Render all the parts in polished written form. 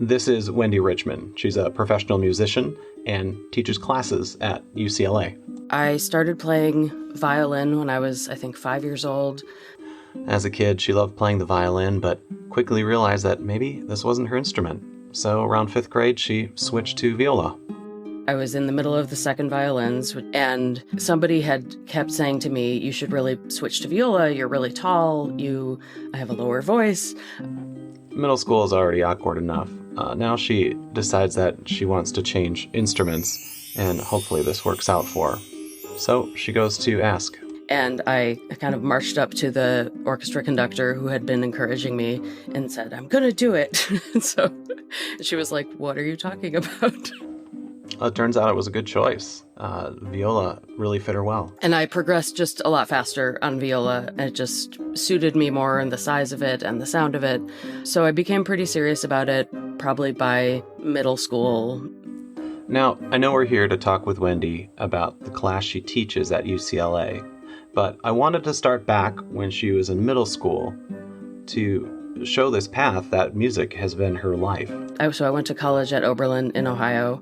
This is Wendy Richman. She's a professional musician and teaches classes at UCLA. I started playing violin when I was, I think, 5 years old. As a kid, she loved playing the violin, but quickly realized that maybe this wasn't her instrument. So around 5th grade, she switched to viola. I was in the middle of the second violins, and somebody had kept saying to me, you should really switch to viola, you're really tall, I have a lower voice. Middle school is already awkward enough. Now she decides that she wants to change instruments, and hopefully this works out for her. So she goes to ask. And I kind of marched up to the orchestra conductor who had been encouraging me and said, I'm going to do it. And so she was like, what are you talking about? It turns out it was a good choice. Viola really fit her well. And I progressed just a lot faster on viola. It just suited me more and the size of it and the sound of it. So I became pretty serious about it probably by middle school. Now, I know we're here to talk with Wendy about the class she teaches at UCLA, but I wanted to start back when she was in middle school to show this path that music has been her life. So I went to college at Oberlin in Ohio.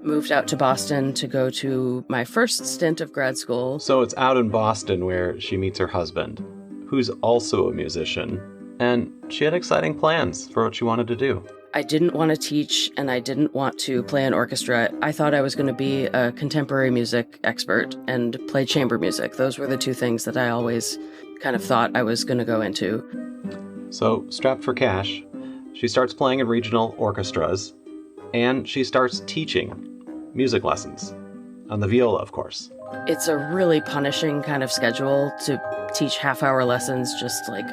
Moved out to Boston to go to my first stint of grad school. So it's out in Boston where she meets her husband, who's also a musician, and she had exciting plans for what she wanted to do. I didn't want to teach, and I didn't want to play an orchestra. I thought I was going to be a contemporary music expert and play chamber music. Those were the two things that I always kind of thought I was going to go into. So, strapped for cash, she starts playing in regional orchestras, and she starts teaching music lessons, on the viola, of course. It's a really punishing kind of schedule to teach half-hour lessons, just like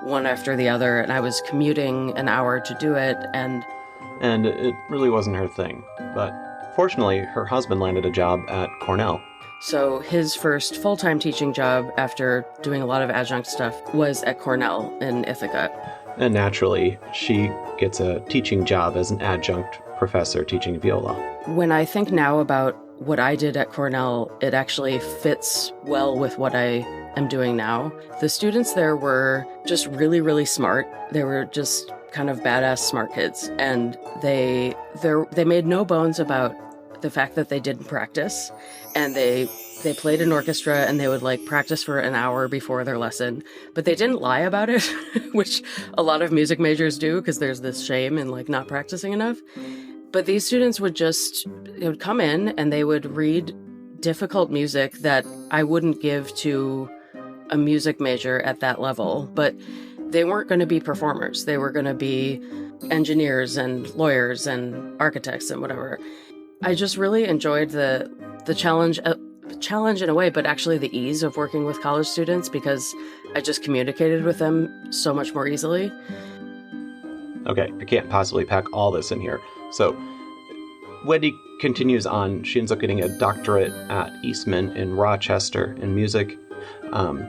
one after the other, and I was commuting an hour to do it, and it really wasn't her thing. But fortunately, her husband landed a job at Cornell. So his first full-time teaching job after doing a lot of adjunct stuff was at Cornell in Ithaca. And naturally, she gets a teaching job as an adjunct professor teaching viola. When I think now about what I did at Cornell, it actually fits well with what I am doing now. The students there were just really, really smart. They were just kind of badass smart kids. And they made no bones about the fact that they didn't practice. And they played an orchestra and they would like practice for an hour before their lesson, but they didn't lie about it, which a lot of music majors do because there's this shame in like not practicing enough. But these students would come in and they would read difficult music that I wouldn't give to a music major at that level, but they weren't going to be performers. They were going to be engineers and lawyers and architects and whatever. I just really enjoyed the challenge in a way, but actually the ease of working with college students because I just communicated with them so much more easily. Okay, I can't possibly pack all this in here. So Wendy continues on. She ends up getting a doctorate at Eastman in Rochester in music.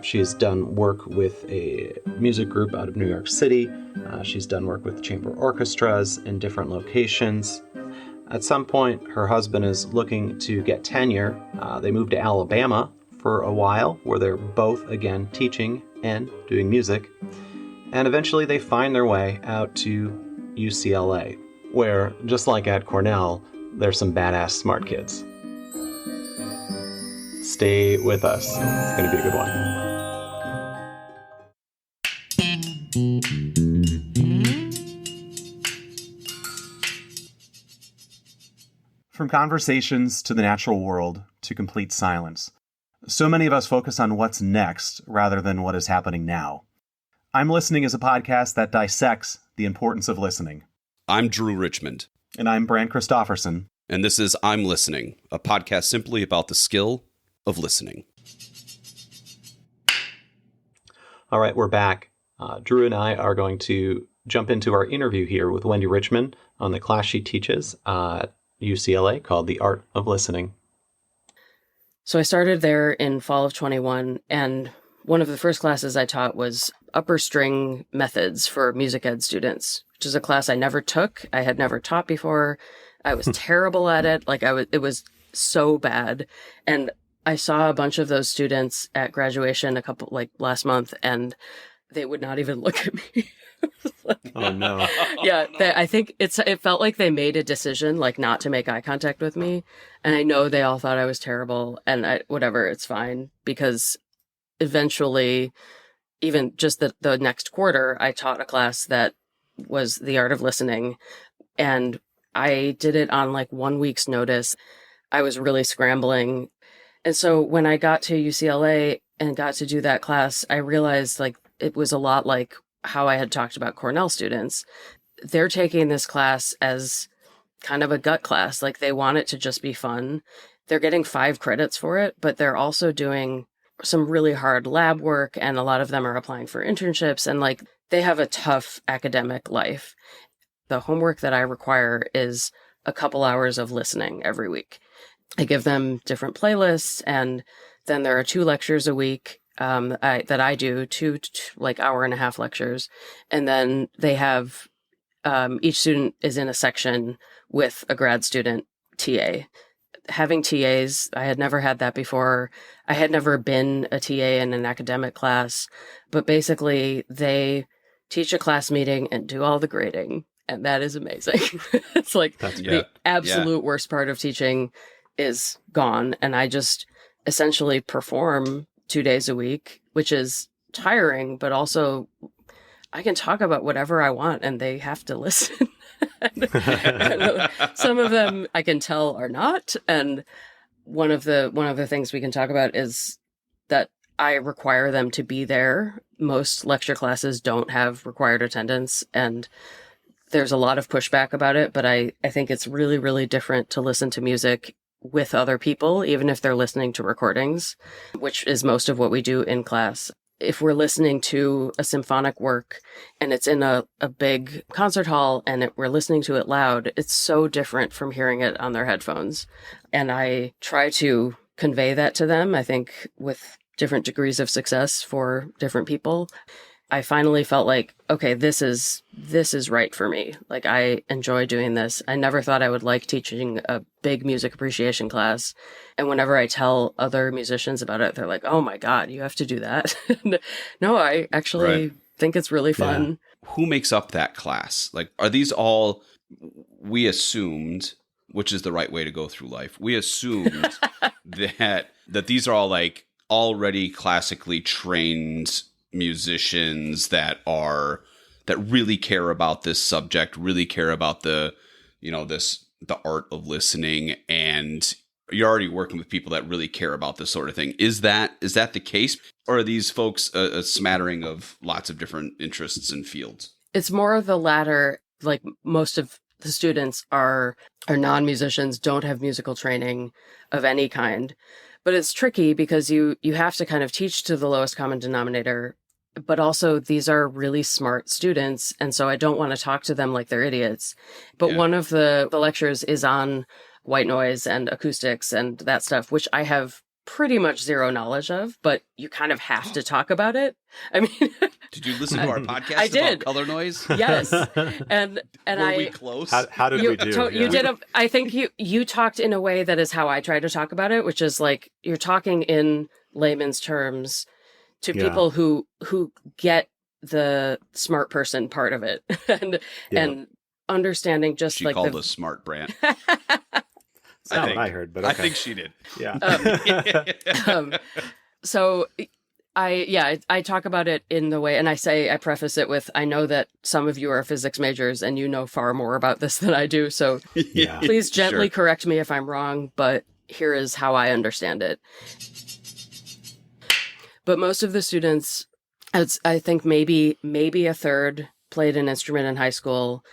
She's done work with a music group out of New York City. She's done work with chamber orchestras in different locations. At some point, her husband is looking to get tenure. They moved to Alabama for a while, where they're both, again, teaching and doing music. And eventually they find their way out to UCLA, where, just like at Cornell, there's some badass smart kids. Stay with us. It's going to be a good one. From conversations to the natural world to complete silence, so many of us focus on what's next rather than what is happening now. I'm Listening is a podcast that dissects the importance of listening. I'm Drew Richmond. And I'm Brand Christofferson. And this is I'm Listening, a podcast simply about the skill of listening. All right, we're back. Drew and I are going to jump into our interview here with Wendy Richman on the class she teaches at UCLA called The Art of Listening. So I started there in fall of 21, and one of the first classes I taught was upper string methods for music ed students, which is a class I never took. I had never taught before. I was terrible at it. It was so bad. And I saw a bunch of those students at graduation last month, and they would not even look at me. Oh no. Yeah, I think it felt like they made a decision like not to make eye contact with me, and I know they all thought I was terrible, and whatever, it's fine because eventually, even just the next quarter, I taught a class that was the art of listening, and I did it on like 1 week's notice. I was really scrambling, and so when I got to UCLA and got to do that class, I realized like it was a lot like how I had talked about Cornell students. They're taking this class as kind of a gut class. Like they want it to just be fun. They're getting 5 credits for it, but they're also doing some really hard lab work. And a lot of them are applying for internships. And like they have a tough academic life. The homework that I require is a couple hours of listening every week. I give them different playlists, and then there are 2 lectures a week that I do, 2 like hour-and-a-half lectures. And then they have each student is in a section with a grad student TA. Having TAs, I had never had that before. I had never been a TA in an academic class, but basically they teach a class meeting and do all the grading, and that is amazing. It's like the absolute worst part of teaching is gone, and I just essentially perform 2 days a week, which is tiring, but also I can talk about whatever I want and they have to listen. And some of them I can tell are not. And one of the things we can talk about is that I require them to be there. Most lecture classes don't have required attendance, and there's a lot of pushback about it, but I think it's really, really different to listen to music with other people, even if they're listening to recordings, which is most of what we do in class. If we're listening to a symphonic work and it's in a big concert hall and we're listening to it loud, it's so different from hearing it on their headphones. And I try to convey that to them, I think, with different degrees of success for different people. I finally felt like, okay, this is right for me. Like, I enjoy doing this. I never thought I would like teaching a big music appreciation class. And whenever I tell other musicians about it, they're like, oh my God, you have to do that. No, I actually think it's really fun. Yeah. Who makes up that class? Like, are these all, we assumed, which is the right way to go through life, we assumed that these are all like already classically trained musicians that really care about this subject, really care about the art of listening, and you're already working with people that really care about this sort of thing. Is that the case, or are these folks a smattering of lots of different interests and fields? It's more of the latter. Like, most of the students are non-musicians, don't have musical training of any kind. But it's tricky because you have to kind of teach to the lowest common denominator. But also, these are really smart students, and so I don't want to talk to them like they're idiots. But one of the lectures is on white noise and acoustics and that stuff, which I have pretty much zero knowledge of, but you kind of have to talk about it. I mean, did you listen to our podcast I did. about color noise? Yes, and were we close? How did we do? You did. I think you talked in a way that is how I try to talk about it, which is like you're talking in layman's terms to people who get the smart person part of it, and understanding just she like called us smart, Brant. That's not what I heard, but okay. I think she did. Yeah. So I talk about it in the way, and I preface it with, I know that some of you are physics majors and you know far more about this than I do. So please gently correct me if I'm wrong, but here is how I understand it. But most of the students, I think maybe a third played an instrument in high school,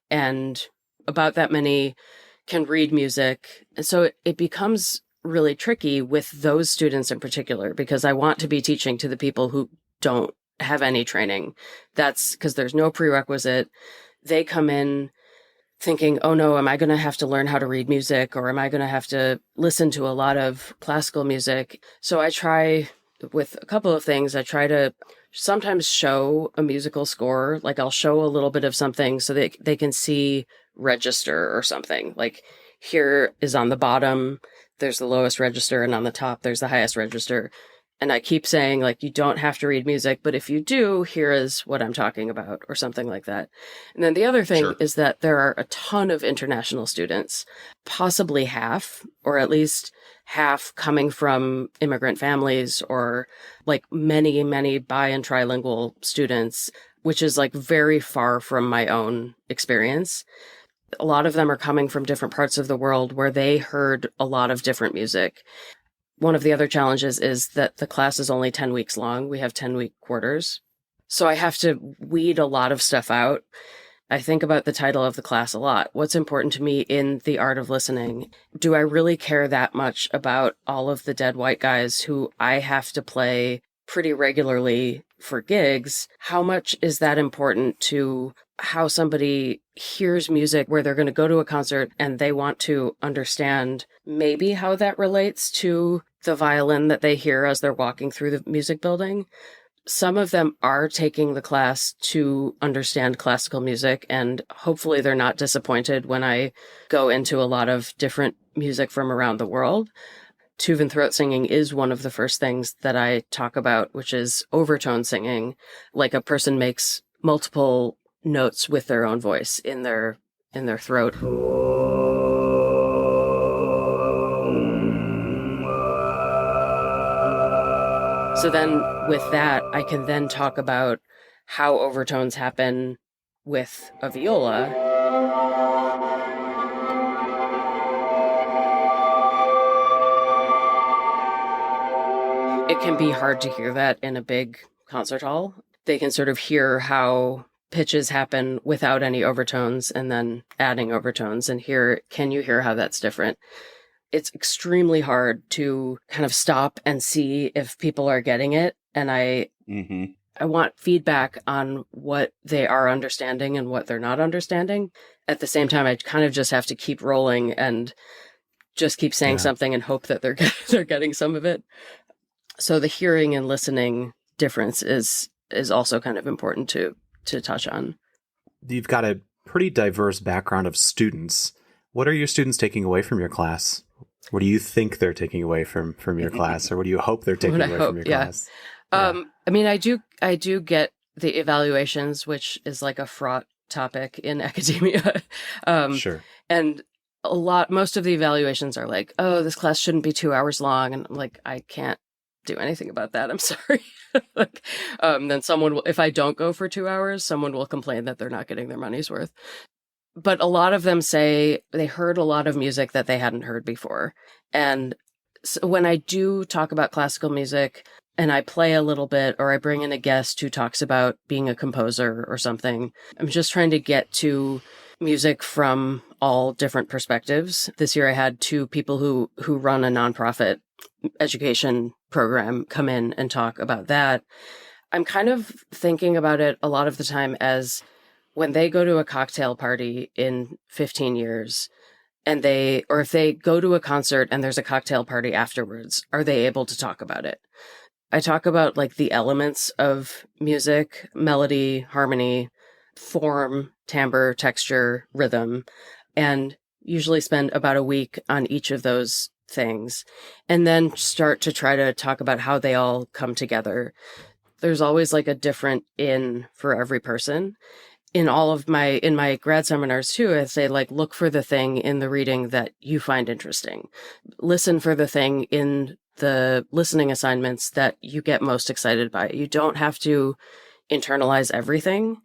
and about that many can read music. And so it becomes really tricky with those students in particular, because I want to be teaching to the people who don't have any training. That's because there's no prerequisite. They come in thinking, oh no, am I going to have to learn how to read music, or am I going to have to listen to a lot of classical music? So I try with a couple of things. I try to sometimes show a musical score. Like, I'll show a little bit of something so that they can see register or something. Like, here is on the bottom, there's the lowest register, and on the top, there's the highest register. And I keep saying, like, you don't have to read music, but if you do, here is what I'm talking about, or something like that. And then the other thing Sure. is that there are a ton of international students, possibly half, or at least half coming from immigrant families, or like many, many bi and trilingual students, which is like very far from my own experience. A lot of them are coming from different parts of the world where they heard a lot of different music. One of the other challenges is that the class is only 10 weeks long. We have 10-week quarters. So I have to weed a lot of stuff out. I think about the title of the class a lot. What's important to me in the art of listening? Do I really care that much about all of the dead white guys who I have to play pretty regularly for gigs? How much is that important to how somebody hears music, where they're going to go to a concert and they want to understand maybe how that relates to the violin that they hear as they're walking through the music building? Some of them are taking the class to understand classical music, and hopefully they're not disappointed when I go into a lot of different music from around the world. Tuvan throat singing is one of the first things that I talk about, which is overtone singing, like a person makes multiple notes with their own voice in their throat. So then with that, I can then talk about how overtones happen with a viola. It can be hard to hear that in a big concert hall. They can sort of hear how pitches happen without any overtones and then adding overtones, and can you hear how that's different? It's extremely hard to kind of stop and see if people are getting it. And I want feedback on what they are understanding and what they're not understanding. At the same time, I kind of just have to keep rolling and just keep saying something and hope that they're getting some of it. So the hearing and listening difference is also kind of important to touch on. You've got a pretty diverse background of students. What are your students taking away from your class? What do you think they're taking away from your class, or what do you hope they're taking away from your class? I mean, I do get the evaluations, which is like a fraught topic in academia. Sure. And most of the evaluations are like, oh, this class shouldn't be 2 hours long. And I'm like, I can't do anything about that. I'm sorry. Then someone will, if I don't go for 2 hours, someone will complain that they're not getting their money's worth. But a lot of them say they heard a lot of music that they hadn't heard before. And so when I do talk about classical music and I play a little bit, or I bring in a guest who talks about being a composer or something, I'm just trying to get to music from all different perspectives. This year I had 2 people who run a nonprofit education program come in and talk about that. I'm kind of thinking about it a lot of the time as when they go to a cocktail party in 15 years and if they go to a concert and there's a cocktail party afterwards, are they able to talk about it? I talk about like the elements of music: melody, harmony, form, timbre, texture, rhythm, and usually spend about a week on each of those things, and then start to try to talk about how they all come together. There's always like a different in for every person. In my grad seminars too, I say, like, look for the thing in the reading that you find interesting. Listen for the thing in the listening assignments that you get most excited by. You don't have to internalize everything.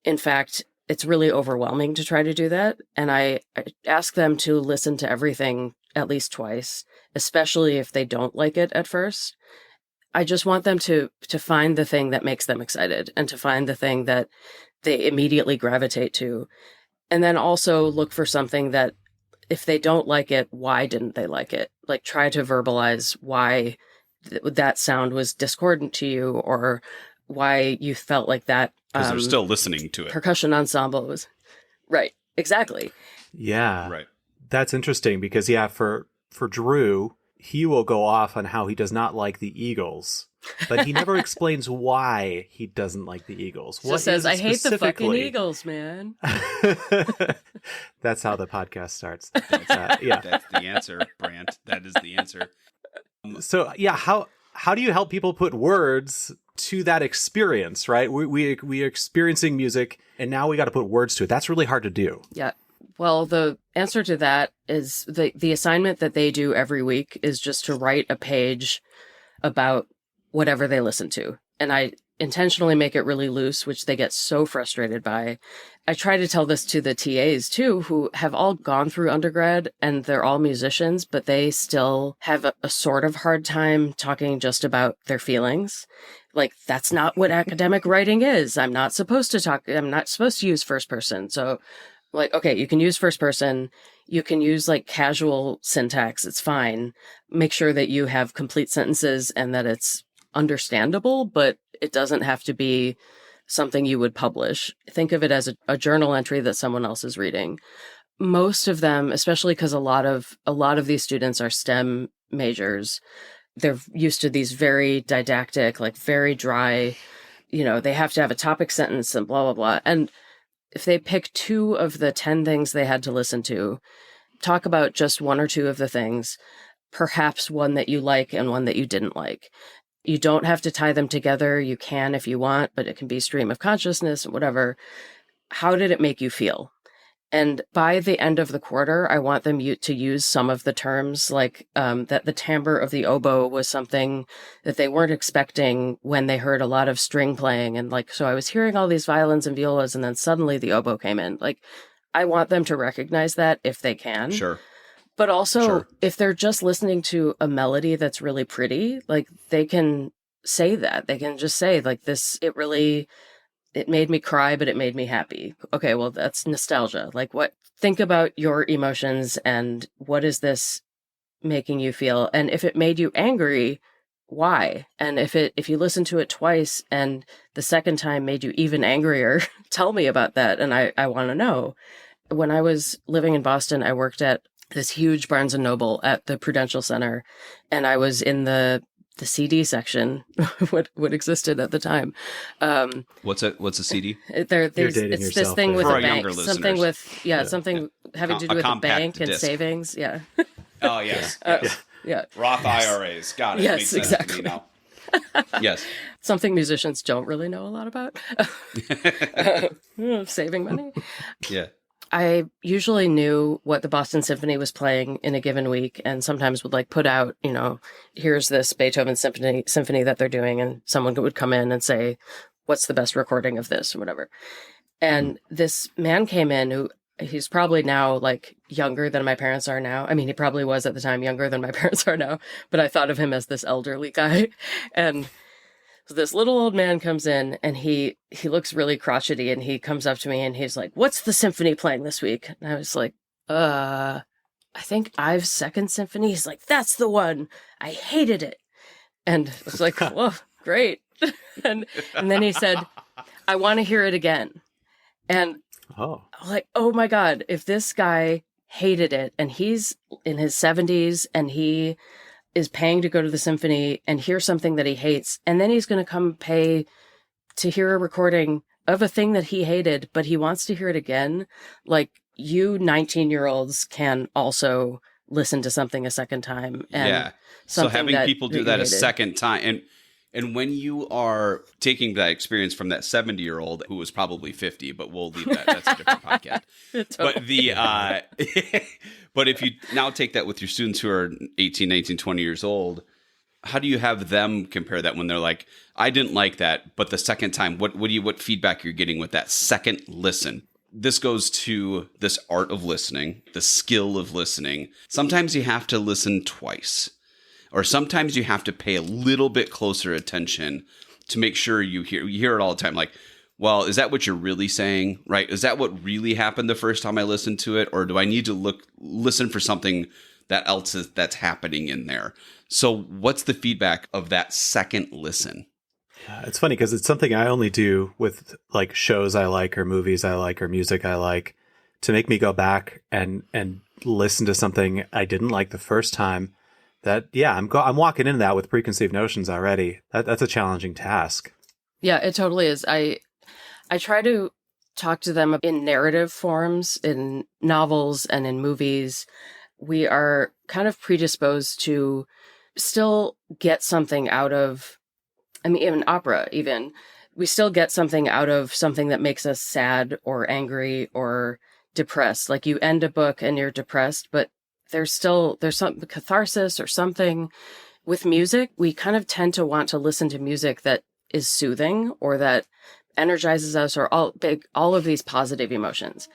In fact, it's really overwhelming to try to do that. And I ask them to listen to everything at least twice, especially if they don't like it at first. I just want them to find the thing that makes them excited and to find the thing that they immediately gravitate to. And then also look for something that, if they don't like it, why didn't they like it? Like, try to verbalize why that sound was discordant to you, or why you felt like that. Because they're still listening to it. Percussion ensemble was right. Exactly. Yeah. Right. That's interesting because, for Drew, he will go off on how he does not like the Eagles, but he never explains why he doesn't like the Eagles. Just says, I hate the fucking Eagles, man. That's how the podcast starts. That's the answer, Brant. That is the answer. So, how how do you help people put words to that experience, right? We are experiencing music, and now we got to put words to it. That's really hard to do. Yeah. Well, the answer to that is the assignment that they do every week is just to write a page about whatever they listen to. And I intentionally make it really loose, which they get so frustrated by. I try to tell this to the TAs too, who have all gone through undergrad and they're all musicians, but they still have a sort of hard time talking just about their feelings. Like, that's not what academic writing is. I'm not supposed to use first person. So like, okay, you can use first person. You can use like casual syntax. It's fine. Make sure that you have complete sentences and that it's understandable, but it doesn't have to be something you would publish. Think of it as a journal entry that someone else is reading. Most of them, especially because a lot of these students are STEM majors, they're used to these very didactic, like very dry, they have to have a topic sentence and blah, blah, blah. And if they pick 2 of the 10 things they had to listen to, talk about just 1 or 2 of the things, perhaps one that you like and one that you didn't like. You don't have to tie them together. You can if you want, but it can be stream of consciousness, whatever. How did it make you feel? And by the end of the quarter, I want them to use some of the terms, like that the timbre of the oboe was something that they weren't expecting when they heard a lot of string playing. And like, so I was hearing all these violins and violas, and then suddenly the oboe came in. Like, I want them to recognize that if they can. Sure. But also, Sure. if they're just listening to a melody that's really pretty, like, they can say that. They can just say, like, it made me cry, but it made me happy. Okay, well, that's nostalgia. Like, think about your emotions and what is this making you feel? And if it made you angry, why? And if you listen to it twice and the second time made you even angrier, tell me about that. And I want to know. When I was living in Boston, I worked at this huge Barnes & Noble at the Prudential Center, and I was in the CD section, what existed at the time. What's a CD? You're dating it's yourself this thing there. with For a our bank, younger something listeners. with something having to do A with a compact bank and disc. savings. Yeah, Oh, yes. Yes. yeah, Roth IRAs. Got it. Yes, Makes sense exactly. to me now. Yes. something musicians don't really know a lot about. Saving money. Yeah. I usually knew what the Boston Symphony was playing in a given week, and sometimes would like put out, here's this Beethoven symphony that they're doing, and someone would come in and say, what's the best recording of this or whatever. And this man came in who he's probably now like younger than my parents are now. I mean, he probably was at the time younger than my parents are now, but I thought of him as this elderly guy. And so this little old man comes in, and he looks really crotchety, and he comes up to me and he's like, what's the symphony playing this week? And I was like, I think Ives' Second Symphony. He's like, that's the one. I hated it. And I was like, whoa, great. and then he said, I want to hear it again. And I'm like, oh my God, if this guy hated it and he's in his 70s and he is paying to go to the symphony and hear something that he hates, and then he's going to come pay to hear a recording of a thing that he hated, but he wants to hear it again. Like, you 19-year-olds can also listen to something a second time. And yeah. So having people do that a hated. second time, and when you are taking that experience from that 70-year-old who was probably 50, but we'll leave that. That's a different podcast. Totally. But but if you now take that with your students who are 18, 19, 20 years old, how do you have them compare that when they're like, I didn't like that, but the second time, what feedback you're getting with that second listen? This goes to this art of listening, the skill of listening. Sometimes you have to listen twice, or sometimes you have to pay a little bit closer attention to make sure you hear it all the time. Like, well, is that what you're really saying? Right? Is that what really happened the first time I listened to it? Or do I need to listen for something that's happening in there? So what's the feedback of that second listen? It's funny because it's something I only do with like shows I like or movies I like or music I like to make me go back and listen to something I didn't like the first time. That, yeah, I'm walking into that with preconceived notions already. That's a challenging task. Yeah, it totally is. I try to talk to them in narrative forms, in novels and in movies. We are kind of predisposed to still get something out of, I mean, even opera, even, we still get something out of something that makes us sad or angry or depressed. Like you end a book and you're depressed, but there's some catharsis or something. With music, we kind of tend to want to listen to music that is soothing or that energizes us, or all of these positive emotions.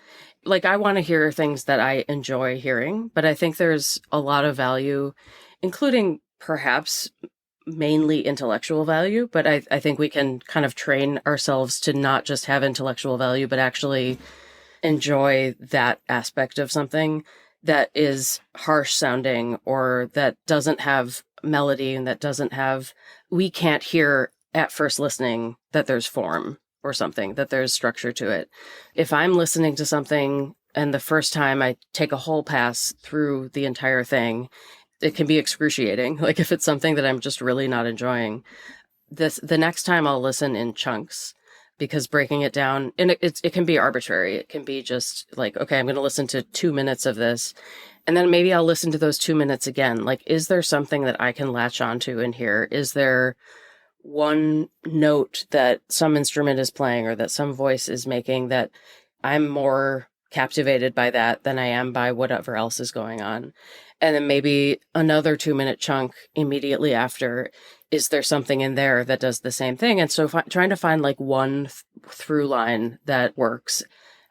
Like I want to hear things that I enjoy hearing, but I think there's a lot of value, including perhaps mainly intellectual value, but I think we can kind of train ourselves to not just have intellectual value, but actually enjoy that aspect of something that is harsh sounding or that doesn't have melody and that doesn't have, we can't hear at first listening that there's form or something, that there's structure to it. If I'm listening to something and the first time I take a whole pass through the entire thing, it can be excruciating. Like if it's something that I'm just really not enjoying, the next time I'll listen in chunks, because breaking it down, and it can be arbitrary. It can be just like, okay, I'm going to listen to 2 minutes of this, and then maybe I'll listen to those 2 minutes again. Like, is there something that I can latch onto in here? Is there one note that some instrument is playing or that some voice is making that I'm more captivated by that than I am by whatever else is going on? And then maybe another 2-minute chunk immediately after, is there something in there that does the same thing? And so trying to find like one through line that works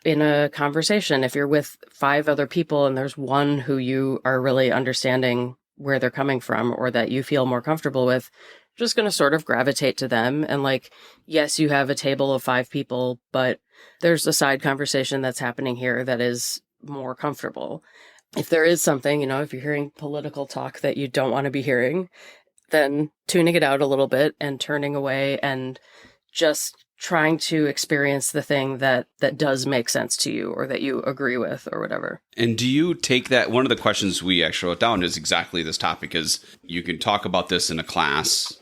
in a conversation. If you're with 5 other people and there's one who you are really understanding where they're coming from or that you feel more comfortable with, you're just going to sort of gravitate to them. And like, yes, you have a table of 5 people, but there's a side conversation that's happening here that is more comfortable. If there is something, if you're hearing political talk that you don't want to be hearing, then tuning it out a little bit and turning away and just trying to experience the thing that does make sense to you or that you agree with or whatever. And do you take that? One of the questions we actually wrote down is exactly this topic, is you can talk about this in a class.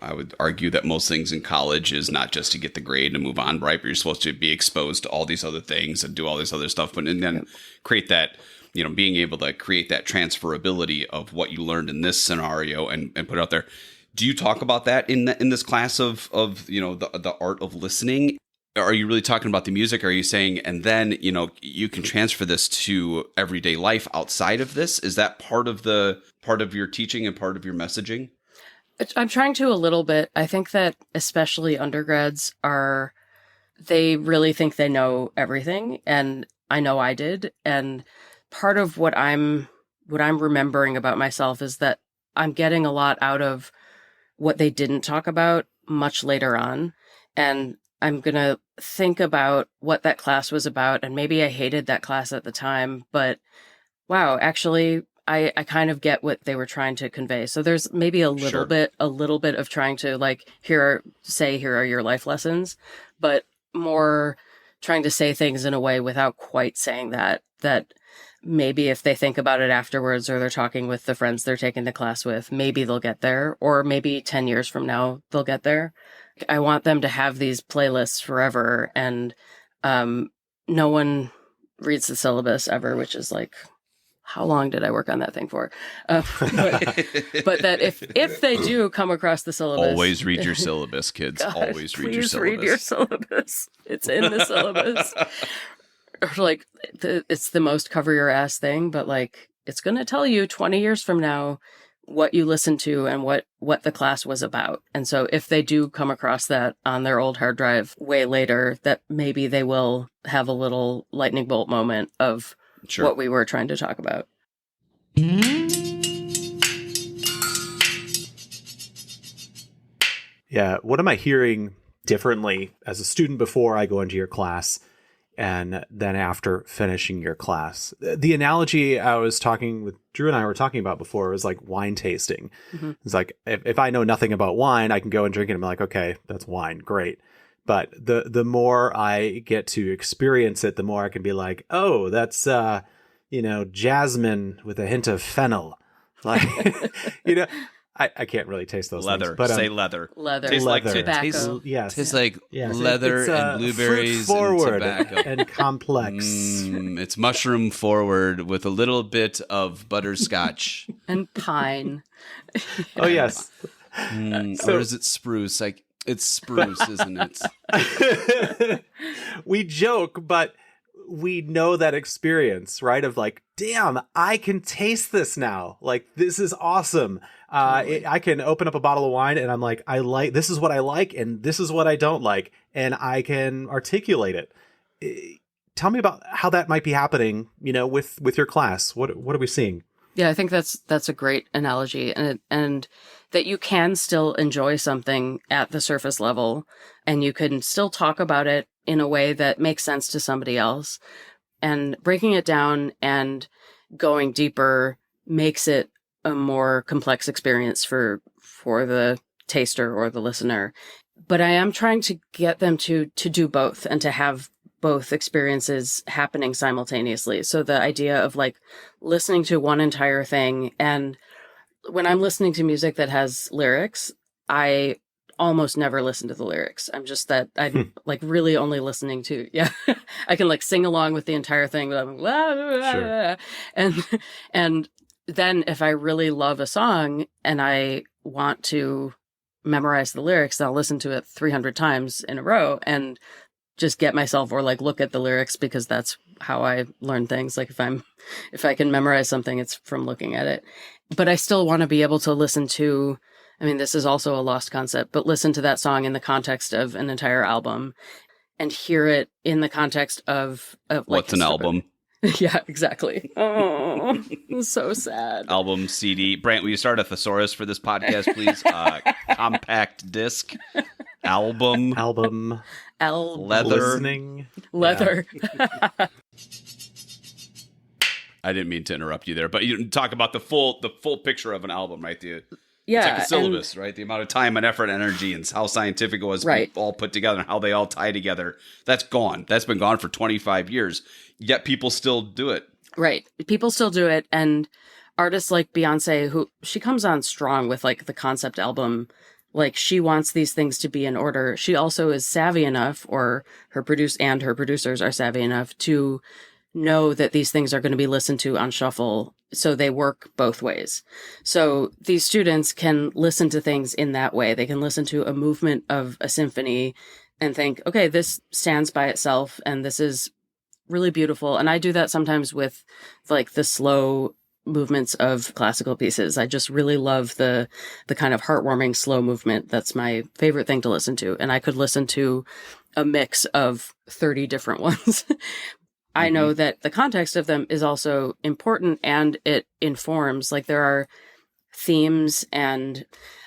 I would argue that most things in college is not just to get the grade and move on, right? But you're supposed to be exposed to all these other things and do all this other stuff, and then create that, being able to create that transferability of what you learned in this scenario and put it out there. Do you talk about that in this class of the art of listening? Are you really talking about the music? Or are you saying, and then, you can transfer this to everyday life outside of this? Is that part of your teaching and part of your messaging? I'm trying to a little bit. I think that especially undergrads they really think they know everything. And I know I did. And part of what I'm remembering about myself is that I'm getting a lot out of what they didn't talk about much later on. And I'm going to think about what that class was about. And maybe I hated that class at the time, but wow, actually, I kind of get what they were trying to convey. So there's maybe a little bit of trying to here are your life lessons, but more trying to say things in a way without quite saying that maybe if they think about it afterwards or they're talking with the friends they're taking the class with, maybe they'll get there, or maybe 10 years from now they'll get there. I want them to have these playlists forever, and no one reads the syllabus ever, which is like, how long did I work on that thing for? But that if they do come across the syllabus... Always read your syllabus, kids. Gosh, always read your syllabus. Please read your syllabus. It's in the syllabus. Or it's the most cover your ass thing, but it's going to tell you 20 years from now what you listened to and what the class was about. And so if they do come across that on their old hard drive way later, that maybe they will have a little lightning bolt moment of what we were trying to talk about. Yeah. What am I hearing differently as a student before I go into your class and then after finishing your class? The analogy I was talking with Drew and I were talking about before was like wine tasting. Mm-hmm. It's like, if I know nothing about wine, I can go and drink it and be like, okay, that's wine. Great. But the more I get to experience it, the more I can be like, oh, that's, jasmine with a hint of fennel. Like, I can't really taste those Leather. things. But, Say leather. Leather. Tastes like Leather. Tobacco. yes. Tastes like Yes, leather it's, and blueberries fruit forward and tobacco. and complex. It's mushroom forward with a little bit of butterscotch. And pine. Oh, yes. Or is it spruce? Like it's spruce, isn't it? We joke, but we know that experience, right? Of like, damn, I can taste this now. Like, this is awesome. I can open up a bottle of wine and I'm like, this is what I like and this is what I don't like. And I can articulate it. Tell me about how that might be happening, with your class. What are we seeing? Yeah, I think that's a great analogy, and that you can still enjoy something at the surface level, and you can still talk about it in a way that makes sense to somebody else, and breaking it down and going deeper makes it a more complex experience for the taster or the listener. But I am trying to get them to do both and to have both experiences happening simultaneously. So the idea of like listening to one entire thing, and when I'm listening to music that has lyrics, I almost never listen to the lyrics. I'm like really only listening to, I can like sing along with the entire thing, but I'm like, Sure. and then if I really love a song and I want to memorize the lyrics, then I'll listen to it 300 times in a row and just get myself, or like look at the lyrics, because that's how I learn things. Like if I can memorize something, it's from looking at it. But I still want to be able to listen to, I mean, this is also a lost concept, but listen to that song in the context of an entire album and hear it in the context of like what's an album? Yeah, exactly. Oh, so sad. Album, CD. Brant, will you start a thesaurus for this podcast, please? Compact disc, album, leather. Listening. Leather. Yeah. I didn't mean to interrupt you there, but you talk about the full picture of an album, right? It's like a syllabus, right? The amount of time and effort and energy and how scientific it was all put together and how they all tie together. That's gone. That's been gone for 25 years. Yet people still do it. Right. People still do it. And artists like Beyonce, who she comes on strong with like the concept album, like she wants these things to be in order. She also is savvy enough, or her producers are savvy enough to know that these things are going to be listened to on shuffle. So they work both ways. So these students can listen to things in that way. They can listen to a movement of a symphony and think, okay, this stands by itself and this is really beautiful. And I do that sometimes with like the slow movements of classical pieces. I just really love the kind of heartwarming slow movement. That's my favorite thing to listen to. And I could listen to a mix of 30 different ones. I know that the context of them is also important, and it informs, like there are themes, and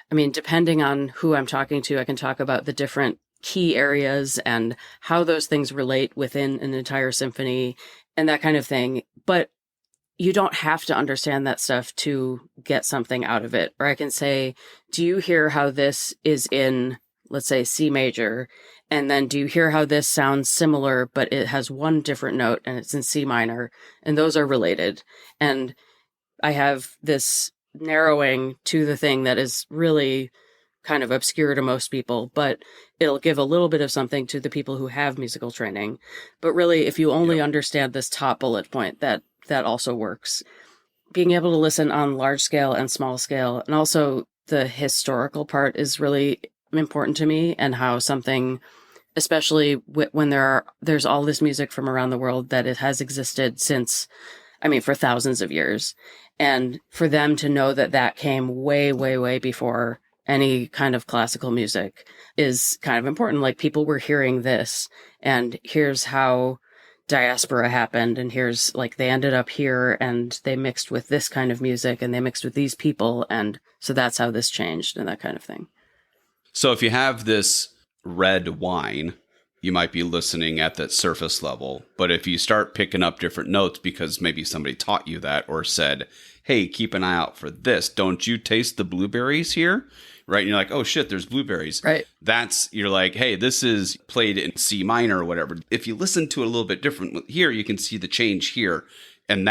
I mean, depending on who I'm talking to, I can talk about the different key areas and how those things relate within an entire symphony and that kind of thing. But you don't have to understand that stuff to get something out of it. Or I can say, do you hear how this is in, let's say, C major? And then do you hear how this sounds similar, but it has one different note and it's in C minor, and those are related. And I have this narrowing to the thing that is really kind of obscure to most people, but it'll give a little bit of something to the people who have musical training. But really, if you only understand this top bullet point, that also works. Being able to listen on large scale and small scale, and also the historical part is really important to me, and how something, especially when there's all this music from around the world, that it has existed since, I mean, for thousands of years. And for them to know that came way, way, way before any kind of classical music is kind of important. Like, people were hearing this, and here's how diaspora happened, and here's like they ended up here and they mixed with this kind of music and they mixed with these people, and so that's how this changed, and that kind of thing. So if you have this red wine, you might be listening at that surface level. But if you start picking up different notes because maybe somebody taught you that, or said, hey, keep an eye out for this. Don't you taste the blueberries here? Right. And you're like, oh, shit, there's blueberries. Right. You're like, hey, this is played in C minor or whatever. If you listen to it a little bit different here, you can see the change here. And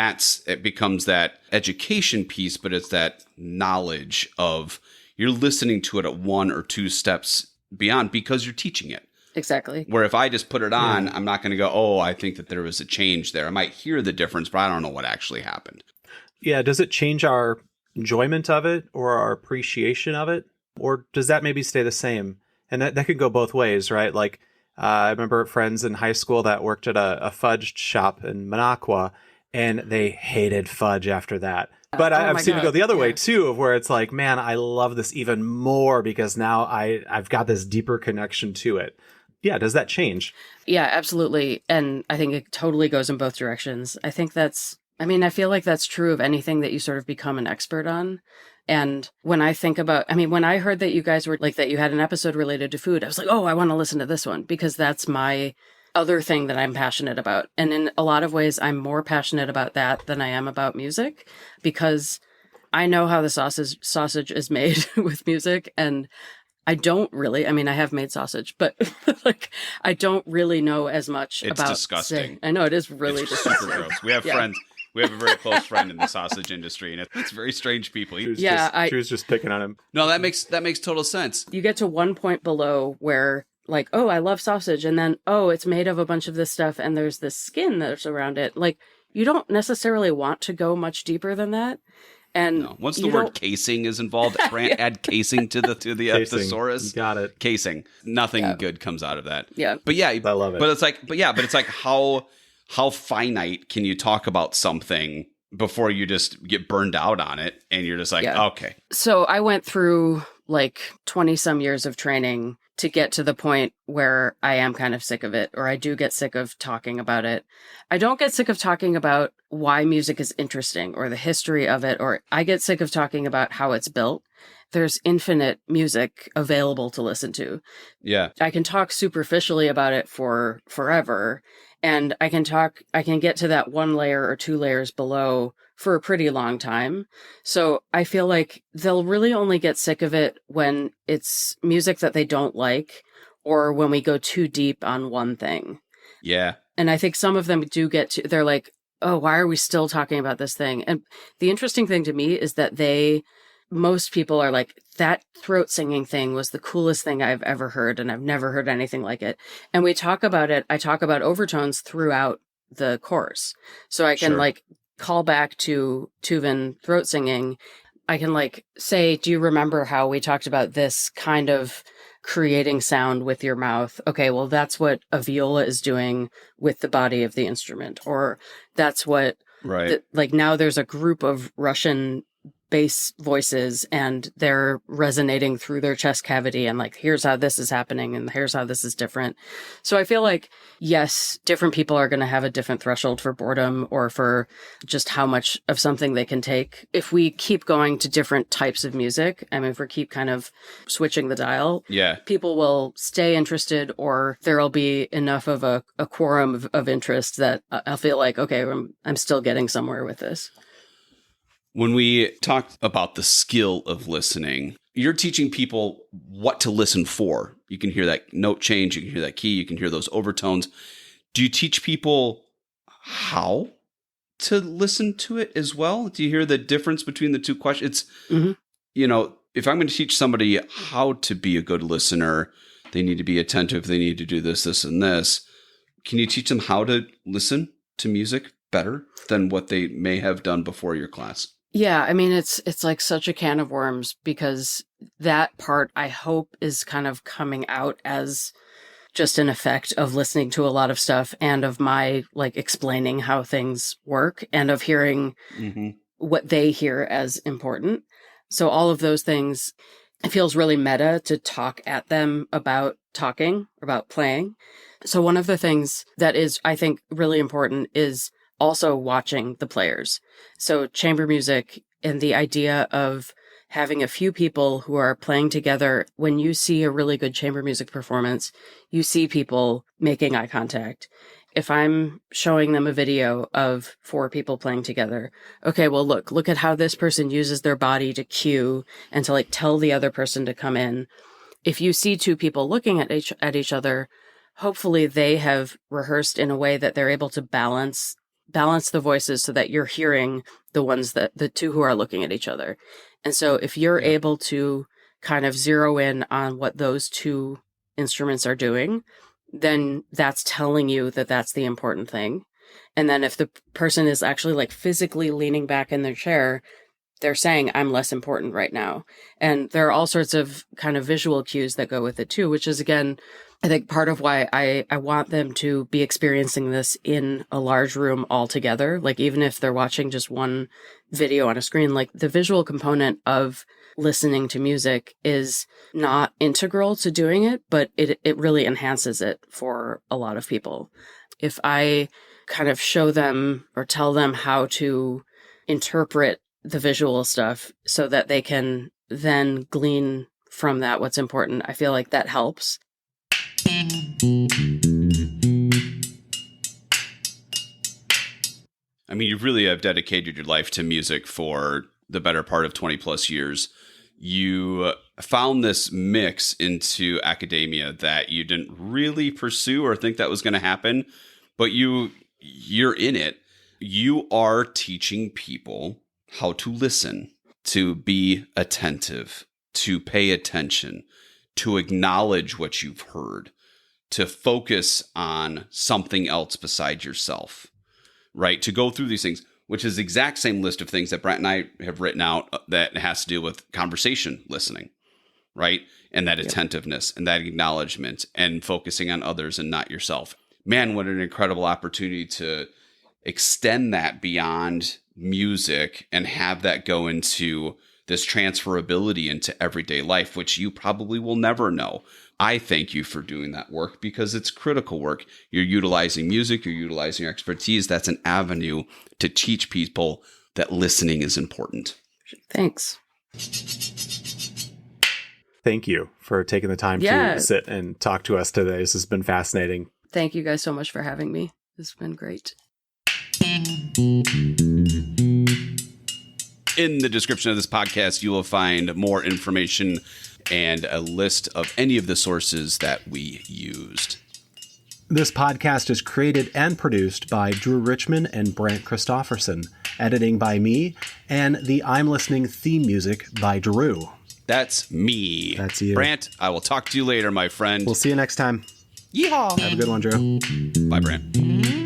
it becomes that education piece, but it's that knowledge of you're listening to it at 1 or 2 steps beyond because you're teaching it. Exactly. Where if I just put it on, I'm not going to go, oh, I think that there was a change there. I might hear the difference, but I don't know what actually happened. Yeah. Does it change our enjoyment of it or our appreciation of it? Or does that maybe stay the same? And that could go both ways, right? Like, I remember friends in high school that worked at a fudge shop in Minocqua, and they hated fudge after that. But I've seen it go the other way too, of where it's like, man, I love this even more because now I've got this deeper connection to it. Yeah, does that change? Yeah, absolutely. And I think it totally goes in both directions. I feel like that's true of anything that you sort of become an expert on. And when I think about, when I heard that you guys were like, that you had an episode related to food, I was like, oh, I want to listen to this one because that's my other thing that I'm passionate about. And in a lot of ways, I'm more passionate about that than I am about music because I know how the sausage is made with music. And I don't really, I have made sausage, but like, I don't really know as much about. It's disgusting. I know it is really disgusting. Super gross. We have friends. We have a very close friend in the sausage industry, and it's very strange people. She was just picking on him. No, that makes total sense. You get to one point below where like, oh, I love sausage. And then, oh, it's made of a bunch of this stuff. And there's this skin that's around it. Like, you don't necessarily want to go much deeper than that. And no. Once the word casing is involved, add casing to the thesaurus. Got it. Casing. Nothing good comes out of that. Yeah. But yeah, I love it. But it's like how finite can you talk about something before you just get burned out on it and you're just like, okay. So I went through like 20 some years of training to get to the point where I am kind of sick of it, or I do get sick of talking about it. I don't get sick of talking about why music is interesting or the history of it, or I get sick of talking about how it's built. There's infinite music available to listen to. Yeah. I can talk superficially about it for forever. And I can get to that 1 layer or 2 layers below for a pretty long time. So I feel like they'll really only get sick of it when it's music that they don't like or when we go too deep on one thing. Yeah. And I think some of them they're like, oh, why are we still talking about this thing? And the interesting thing to me is that most people are like, that throat singing thing was the coolest thing I've ever heard, and I've never heard anything like it. And we talk about it. I talk about overtones throughout the course. So I can like call back to Tuvan throat singing. I can like say, do you remember how we talked about this kind of creating sound with your mouth? Okay, well, that's what a viola is doing with the body of the instrument. Or that's what, like now there's a group of Russian bass voices and they're resonating through their chest cavity and like, here's how this is happening and here's how this is different. So I feel like, yes, different people are going to have a different threshold for boredom or for just how much of something they can take. If we keep going to different types of music, if we keep kind of switching the dial, people will stay interested, or there'll be enough of a quorum of interest that I'll feel like, okay, I'm still getting somewhere with this. When we talked about the skill of listening, you're teaching people what to listen for. You can hear that note change, you can hear that key, you can hear those overtones. Do you teach people how to listen to it as well? Do you hear the difference between the two questions? It's, if I'm going to teach somebody how to be a good listener, they need to be attentive, they need to do this, this, and this. Can you teach them how to listen to music better than what they may have done before your class? Yeah, it's like such a can of worms, because that part I hope is kind of coming out as just an effect of listening to a lot of stuff and of my like explaining how things work and of hearing what they hear as important. So all of those things, it feels really meta to talk at them about talking, about playing. So one of the things that is, I think, really important is also watching the players. So chamber music and the idea of having a few people who are playing together. When you see a really good chamber music performance, you see people making eye contact. If I'm showing them a video of 4 people playing together, okay, well, look at how this person uses their body to cue and to like tell the other person to come in. If you see 2 people looking at each other, hopefully they have rehearsed in a way that they're able to balance balance the voices so that you're hearing the two who are looking at each other. And so if you're able to kind of zero in on what those two instruments are doing, then that's telling you that that's the important thing. And then if the person is actually like physically leaning back in their chair, they're saying, I'm less important right now. And there are all sorts of kind of visual cues that go with it too, which is, again, I think part of why I want them to be experiencing this in a large room all together. Like, even if they're watching just one video on a screen, like the visual component of listening to music is not integral to doing it, but it really enhances it for a lot of people. If I kind of show them or tell them how to interpret the visual stuff so that they can then glean from that what's important, I feel like that helps. I mean, you really have dedicated your life to music for the better part of 20 plus years. You found this mix into academia that you didn't really pursue or think that was going to happen, but you're in it. You are teaching people how to listen, to be attentive, to pay attention, to acknowledge what you've heard, to focus on something else besides yourself, right? To go through these things, which is the exact same list of things that Brent and I have written out that has to do with conversation listening, right? And that attentiveness and that acknowledgement and focusing on others and not yourself. Man, what an incredible opportunity to extend that beyond music and have that go into this transferability into everyday life, which you probably will never know. I thank you for doing that work because it's critical work. You're utilizing music, you're utilizing your expertise. That's an avenue to teach people that listening is important. Thanks. Thank you for taking the time to sit and talk to us today. This has been fascinating. Thank you guys so much for having me. It's been great. In the description of this podcast, you will find more information and a list of any of the sources that we used. This podcast is created and produced by Drew Richman and Brant Christofferson, editing by me, and the I'm Listening theme music by Drew. That's me. That's you. Brant, I will talk to you later, my friend. We'll see you next time. Yeehaw. Have a good one, Drew. Bye, Brant.